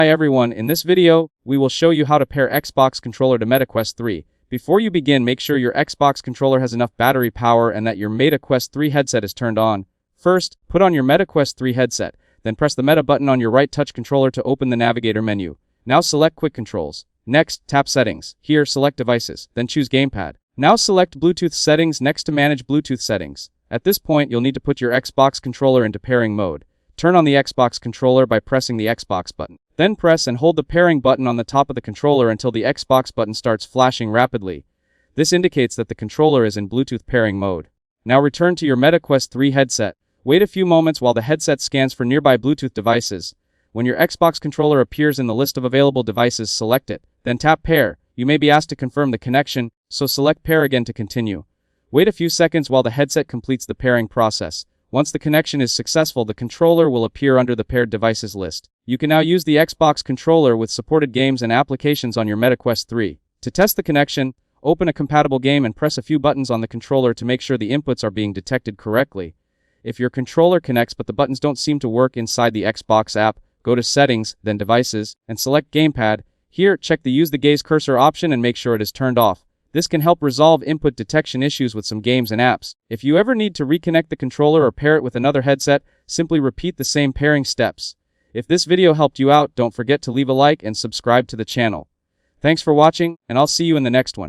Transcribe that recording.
Hi everyone, in this video, we will show you how to pair Xbox controller to MetaQuest 3. Before you begin, make sure your Xbox controller has enough battery power and that your MetaQuest 3 headset is turned on. First, put on your MetaQuest 3 headset, then press the Meta button on your right touch controller to open the navigator menu. Now select Quick Controls. Next, tap Settings. Here, select Devices, then choose Gamepad. Now select Bluetooth Settings next to Manage Bluetooth Settings. At this point, you'll need to put your Xbox controller into pairing mode. Turn on the Xbox controller by pressing the Xbox button. Then press and hold the pairing button on the top of the controller until the Xbox button starts flashing rapidly. This indicates that the controller is in Bluetooth pairing mode. Now return to your MetaQuest 3 headset. Wait a few moments while the headset scans for nearby Bluetooth devices. When your Xbox controller appears in the list of available devices, select it. Then tap Pair. You may be asked to confirm the connection, so select Pair again to continue. Wait a few seconds while the headset completes the pairing process. Once the connection is successful, the controller will appear under the paired devices list. You can now use the Xbox controller with supported games and applications on your MetaQuest 3. To test the connection, open a compatible game and press a few buttons on the controller to make sure the inputs are being detected correctly. If your controller connects but the buttons don't seem to work inside the Xbox app, go to Settings, then Devices, and select Gamepad. Here, check the Use the Gaze Cursor option and make sure it is turned off. This can help resolve input detection issues with some games and apps. If you ever need to reconnect the controller or pair it with another headset, simply repeat the same pairing steps. If this video helped you out, don't forget to leave a like and subscribe to the channel. Thanks for watching, and I'll see you in the next one.